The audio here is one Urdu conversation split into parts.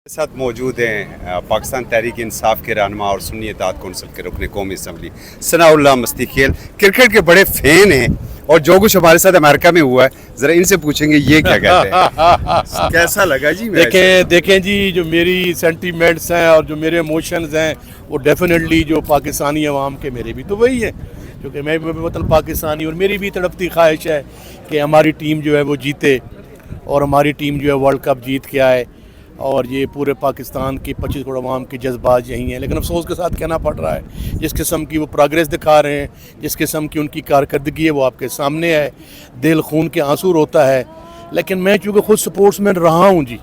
ساتھ موجود ہیں پاکستان تحریک انصاف کے رہنما اور سنی اتحاد کونسل کے رکن قومی اسمبلی ثناء اللہ مستی کھیل کرکٹ کے بڑے فین ہیں اور جو کچھ ہمارے ساتھ امریکہ میں ہوا ہے ذرا ان سے پوچھیں گے یہ کیا کہتے ہیں کیسا لگا جی دیکھیں جی جو میری سینٹیمنٹس ہیں اور جو میرے ایموشنز ہیں وہ ڈیفینیٹلی جو پاکستانی عوام کے میرے بھی تو وہی ہیں کیونکہ میں وطن پاکستانی اور میری بھی تڑپتی خواہش ہے کہ ہماری ٹیم جو ہے وہ جیتے اور ہماری ٹیم جو ہے ورلڈ کپ جیت کے آئے اور یہ پورے پاکستان کی 25 کروڑ عوام کی جذبات یہی ہیں لیکن افسوس کے ساتھ کہنا پڑ رہا ہے جس قسم کی وہ پروگریس دکھا رہے ہیں جس قسم کی ان کی کارکردگی ہے وہ آپ کے سامنے ہے دل خون کے آنسو روتا ہے لیکن میں چونکہ خود سپورٹس مین رہا ہوں جی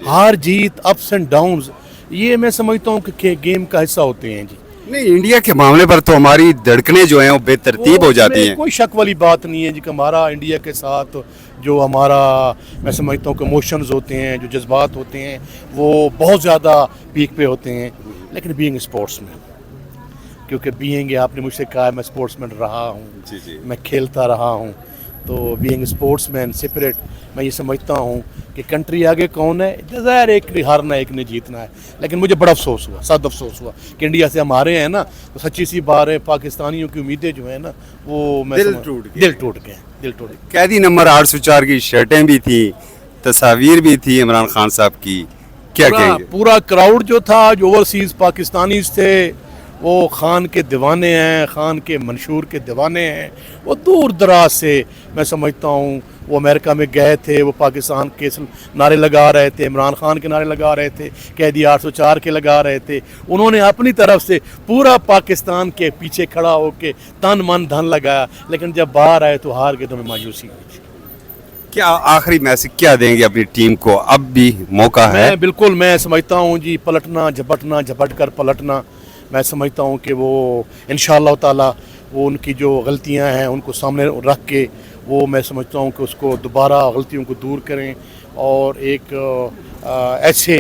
ہار جیت اپس اینڈ ڈاؤنز یہ میں سمجھتا ہوں کہ گیم کا حصہ ہوتے ہیں جی نہیں انڈیا کے معاملے پر تو ہماری دھڑکنیں جو ہیں وہ بے ترتیب ہو جاتی ہیں کوئی شک والی بات نہیں ہے جی کہ ہمارا انڈیا کے ساتھ جو ہمارا میں سمجھتا ہوں کہ ایموشنز ہوتے ہیں جو جذبات ہوتے ہیں وہ بہت زیادہ پیک پہ ہوتے ہیں لیکن بینگ اسپورٹس مین کیونکہ بینگ آپ نے مجھ سے کہا میں اسپورٹس مین رہا ہوں میں کھیلتا رہا ہوں تو بینگ اسپورٹس مین سپرٹ میں یہ سمجھتا ہوں کہ کنٹری آگے کون ہے ظاہر ایک نے ہارنا ایک نے جیتنا ہے لیکن مجھے بڑا افسوس ہوا سخت افسوس ہوا کہ انڈیا سے ہم ہارے ہیں نا تو سچی سی بات ہے پاکستانیوں کی امیدیں جو ہیں نا وہ دل ٹوٹ گئے قیدی نمبر 804 کی شرٹیں بھی تھیں تصاویر بھی تھی عمران خان صاحب کی کیا کہیں گے پورا کراؤڈ جو تھا جو اوورسیز پاکستانیز تھے وہ خان کے دیوانے ہیں خان کے منشور کے دیوانے ہیں وہ دور دراز سے میں سمجھتا ہوں وہ امریکہ میں گئے تھے وہ پاکستان کے نعرے لگا رہے تھے عمران خان کے نعرے لگا رہے تھے قیدی 804 کے لگا رہے تھے انہوں نے اپنی طرف سے پورا پاکستان کے پیچھے کھڑا ہو کے تن من دھن لگایا لیکن جب باہر آئے تو ہار گئے تو ہمیں مایوسی ہوئی کیا آخری میسج کیا دیں گے اپنی ٹیم کو اب بھی موقع ہے بالکل میں سمجھتا ہوں جی پلٹنا جھپٹنا جھپٹ کر پلٹنا میں سمجھتا ہوں کہ وہ انشاءاللہ تعالی وہ ان کی جو غلطیاں ہیں ان کو سامنے رکھ کے وہ میں سمجھتا ہوں کہ اس کو دوبارہ غلطیوں کو دور کریں اور ایک ایسے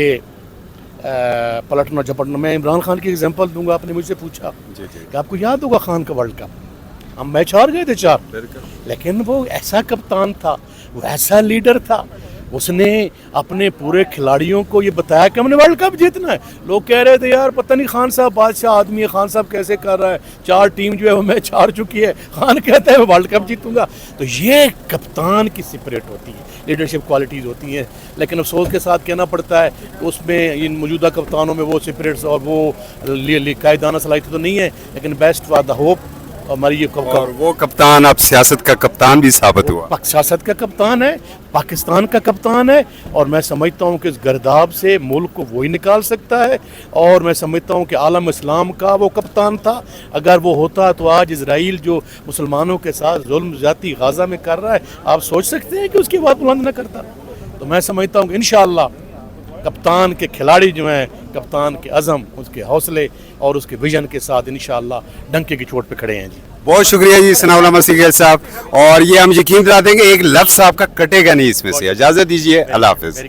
پلٹنا جھپٹنا میں عمران خان کی ایگزامپل دوں گا آپ نے مجھ سے پوچھا کہ آپ کو یاد ہوگا خان کا ورلڈ کپ ہم میچ ہار گئے تھے 4 لیکن وہ ایسا کپتان تھا وہ ایسا لیڈر تھا اس نے اپنے پورے کھلاڑیوں کو یہ بتایا کہ ہم نے ورلڈ کپ جیتنا ہے لوگ کہہ رہے تھے یار پتہ نہیں خان صاحب بادشاہ آدمی ہے خان صاحب کیسے کر رہا ہے 4 ٹیم جو ہے وہ میچ ہار چکی ہے خان کہتا ہے میں ورلڈ کپ جیتوں گا تو یہ کپتان کی سپرٹ ہوتی ہے لیڈرشپ کوالٹیز ہوتی ہیں لیکن افسوس کے ساتھ کہنا پڑتا ہے کہ اس میں ان موجودہ کپتانوں میں وہ سپرٹس اور وہ قائدانہ صلاحیت تو نہیں ہے لیکن بیسٹ فار دا ہوپ ہماری یہ اور وہ کپتان اب سیاست کا کپتان بھی ثابت ہوا سیاست کا کپتان ہے پاکستان کا کپتان ہے اور میں سمجھتا ہوں کہ اس گرداب سے ملک کو وہی نکال سکتا ہے اور میں سمجھتا ہوں کہ عالم اسلام کا وہ کپتان تھا اگر وہ ہوتا تو آج اسرائیل جو مسلمانوں کے ساتھ ظلم زیادتی غازہ میں کر رہا ہے آپ سوچ سکتے ہیں کہ اس کی بات بلند نہ کرتا تو میں سمجھتا ہوں کہ انشاءاللہ کپتان کے کھلاڑی جو ہیں کپتان کے عزم اس کے حوصلے اور اس کے ویژن کے ساتھ انشاءاللہ ڈنکے کی چوٹ پہ کھڑے ہیں جی بہت شکریہ جی ثناء اللہ مستی کھیل صاحب اور یہ ہم یقین دلا دیں گے ایک لفظ آپ کا کٹے گا نہیں اس میں سے اجازت دیجیے اللہ حافظ